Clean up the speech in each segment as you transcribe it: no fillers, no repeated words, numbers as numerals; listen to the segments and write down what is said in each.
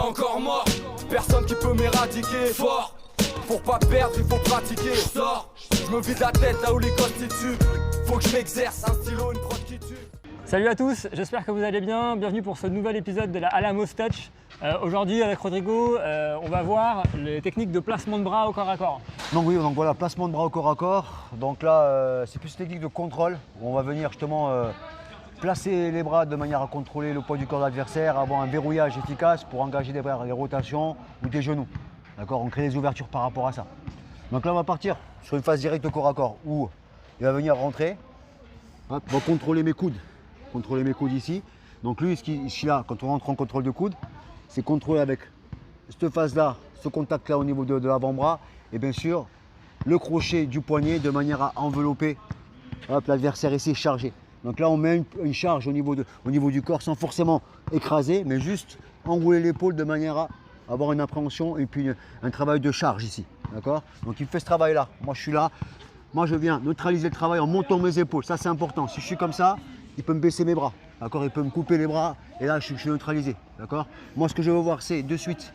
pas encore mort. Personne qui peut m'éradiquer. Fort, pour pas perdre, il faut pratiquer. Je sors, je me vide la tête là où les constituent. Faut que je m'exerce, un stylo, une prod qui tue. Salut à tous, j'espère que vous allez bien. Bienvenue pour ce nouvel épisode de la Alamos Touch. Aujourd'hui avec Rodrigo, on va voir les techniques de placement de bras au corps à corps. Donc oui, donc voilà, placement de bras au corps à corps. Donc là, c'est plus une technique de contrôle. Où on va venir justement placer les bras de manière à contrôler le poids du corps de l'adversaire, avoir un verrouillage efficace pour engager des rotations ou des genoux. D'accord, on crée des ouvertures par rapport à ça. Donc là, on va partir sur une phase directe au corps à corps où il va venir rentrer, hop, va contrôler mes coudes ici. Donc lui, ici là, quand on rentre en contrôle de coude, c'est contrôler avec cette phase-là, ce contact-là au niveau de l'avant-bras et bien sûr le crochet du poignet de manière à envelopper l'adversaire ici chargé. Donc là, on met une charge au niveau du corps sans forcément écraser, mais juste enrouler l'épaule de manière à avoir une appréhension et puis un travail de charge ici. D'accord? Donc il fait ce travail-là. Moi, je suis là. Moi, je viens neutraliser le travail en montant mes épaules. Ça, c'est important. Si je suis comme ça, il peut me baisser mes bras. D'accord? Il peut me couper les bras et là, je suis neutralisé. D'accord? Moi, ce que je veux voir, c'est de suite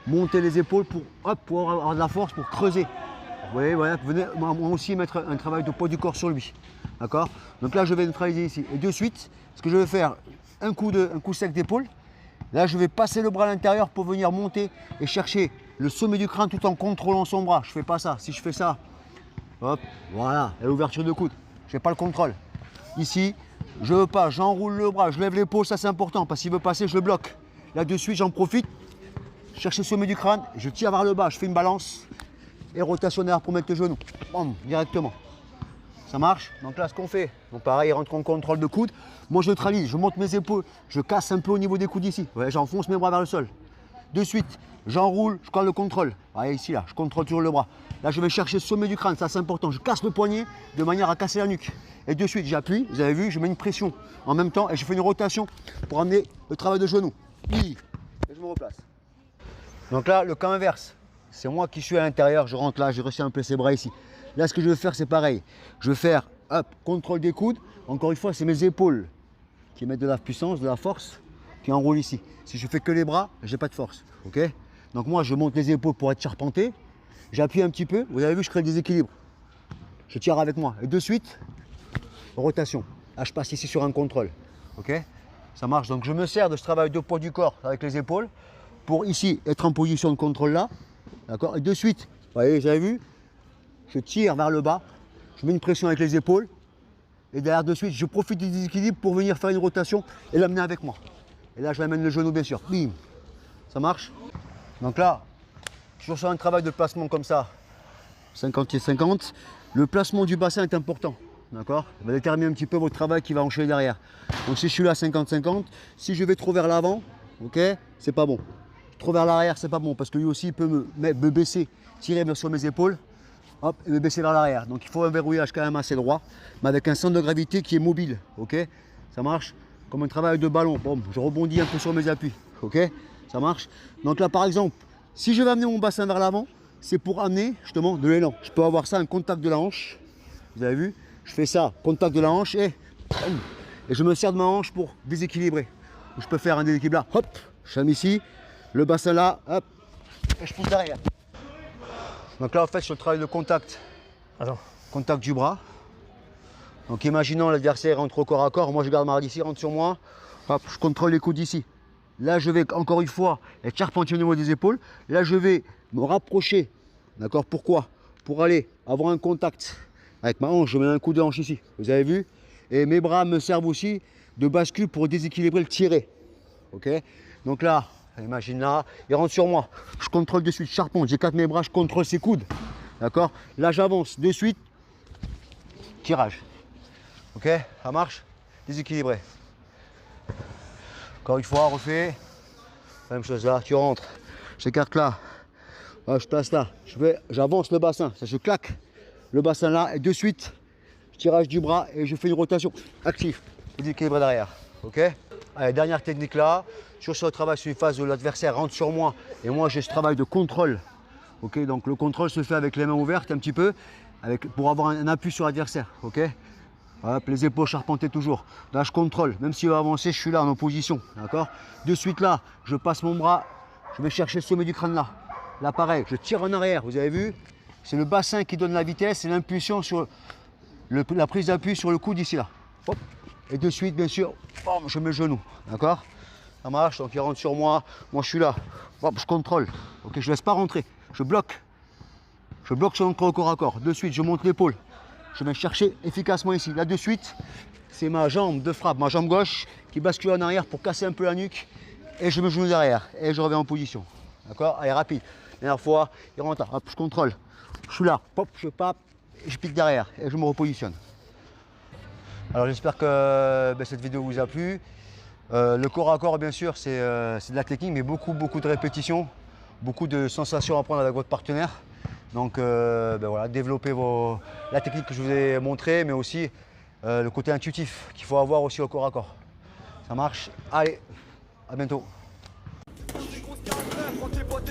monter les épaules pour avoir de la force, pour creuser. Vous voyez, voilà, venez moi aussi mettre un travail de poids du corps sur lui. D'accord? Donc là, je vais neutraliser ici. Et de suite, ce que je vais faire, un coup sec d'épaule. Là, je vais passer le bras à l'intérieur pour venir monter et chercher le sommet du crâne tout en contrôlant son bras. Je ne fais pas ça. Si je fais ça, hop, voilà, et l'ouverture de coude. Je ne fais pas le contrôle. Ici, je ne veux pas, j'enroule le bras, je lève l'épaule, ça c'est important, parce qu'il veut passer, je le bloque. Là, de suite, j'en profite, chercher le sommet du crâne, je tire vers le bas, je fais une balance et rotationnaire pour mettre le genou. Bam, directement. Ça marche? Donc là, ce qu'on fait, donc pareil, il rentre en contrôle de coude. Moi, je neutralise, je monte mes épaules, je casse un peu au niveau des coudes ici. Ouais, j'enfonce mes bras vers le sol. De suite, j'enroule, je colle le contrôle. Voyez ici, là, je contrôle toujours le bras. Là, je vais chercher le sommet du crâne, ça c'est important. Je casse le poignet de manière à casser la nuque. Et de suite, j'appuie, vous avez vu, je mets une pression en même temps et je fais une rotation pour amener le travail de genou. Et je me replace. Donc là, le cas inverse. C'est moi qui suis à l'intérieur, je rentre là, je resserre un peu ses bras ici. Là, ce que je veux faire, c'est pareil. Je veux faire, hop, contrôle des coudes. Encore une fois, c'est mes épaules qui mettent de la puissance, de la force, qui enroulent ici. Si je fais que les bras, j'ai pas de force. Ok? Donc moi, je monte les épaules pour être charpenté. J'appuie un petit peu. Vous avez vu, je crée le déséquilibre. Je tire avec moi. Et de suite, rotation. Là, je passe ici sur un contrôle. Ok? Ça marche. Donc, je me sers de ce travail de poids du corps avec les épaules pour ici être en position de contrôle là. D'accord? Et de suite, vous voyez, vous avez vu, je tire vers le bas. Je mets une pression avec les épaules. Et derrière, de suite, je profite du déséquilibre pour venir faire une rotation et l'amener avec moi. Et là, je l'amène le genou, bien sûr. Bim! Ça marche? Donc là, toujours sur un travail de placement comme ça, 50 et 50, le placement du bassin est important. D'accord? Il va déterminer un petit peu votre travail qui va enchaîner derrière. Donc si je suis là 50-50, si je vais trop vers l'avant, ok, c'est pas bon. Trop vers l'arrière, c'est pas bon parce que lui aussi il peut me baisser, tirer sur mes épaules, hop, et me baisser vers l'arrière. Donc il faut un verrouillage quand même assez droit, mais avec un centre de gravité qui est mobile. Ok? Ça marche? Comme un travail de ballon. Bon, je rebondis un peu sur mes appuis. Ok? Ça marche? Donc là, par exemple, si je vais amener mon bassin vers l'avant, c'est pour amener justement de l'élan. Je peux avoir ça, un contact de la hanche. Vous avez vu? Je fais ça, contact de la hanche et je me sers de ma hanche pour déséquilibrer. Je peux faire un déséquilibre là, hop, je mets ici, le bassin là, hop, et je pousse derrière. Donc là, en fait, sur le travail de contact, contact du bras. Donc imaginons l'adversaire rentre au corps à corps, moi je garde ma garde ici, rentre sur moi, hop, je contrôle les coudes ici. Là, je vais encore une fois être charpentier au niveau des épaules. Là, je vais me rapprocher. D'accord? Pourquoi? Pour aller avoir un contact avec ma hanche. Je mets un coup de hanche ici. Vous avez vu? Et mes bras me servent aussi de bascule pour déséquilibrer le tirer. Ok? Donc là, imagine là, il rentre sur moi. Je contrôle de suite, charpente. J'écarte mes bras, je contrôle ses coudes. D'accord? Là, j'avance de suite. Tirage. Ok? Ça marche? Déséquilibré. Encore une fois, refait. Même chose là, tu rentres. J'écarte là. Là, je place là. J'avance le bassin. Ça, je claque le bassin là. Et de suite, je tirage du bras et je fais une rotation active. Déséquilibré derrière. Ok? Allez, dernière technique là. Sur le travail sur une phase où l'adversaire rentre sur moi. Et moi, j'ai ce travail de contrôle. Ok? Donc le contrôle se fait avec les mains ouvertes un petit peu. Pour avoir un appui sur l'adversaire. Ok? Hop, les épaules charpentées toujours. Là, je contrôle. Même s'il va avancer, je suis là en opposition. D'accord? De suite là, je passe mon bras je vais chercher le sommet du crâne là. Là pareil, je tire en arrière, vous avez vu? C'est le bassin qui donne la vitesse et l'impulsion sur la prise d'appui sur le coude ici là. Hop. Et de suite, bien sûr, bam, je mets le genou. D'accord? Ça marche, donc il rentre sur moi. Moi je suis là. Hop, je contrôle. Ok, je ne laisse pas rentrer. Je bloque. Je bloque sur l'entrée au corps à corps. De suite, je monte l'épaule. Je vais chercher efficacement ici. Là de suite, c'est ma jambe de frappe, ma jambe gauche qui bascule en arrière pour casser un peu la nuque. Et je mets le genou derrière. Et je reviens en position. D'accord? Allez, rapide. Dernière fois, il rentre là. Hop, je contrôle. Je suis là. Hop, je pape. Et je pique derrière. Et je me repositionne. Alors j'espère que cette vidéo vous a plu. Le corps à corps, bien sûr, c'est de la technique, mais beaucoup de répétitions, beaucoup de sensations à prendre avec votre partenaire. Donc voilà, développez la technique que je vous ai montrée, mais aussi le côté intuitif qu'il faut avoir aussi au corps à corps. Ça marche. Allez, à bientôt. Des grosses carrières, prends tes potes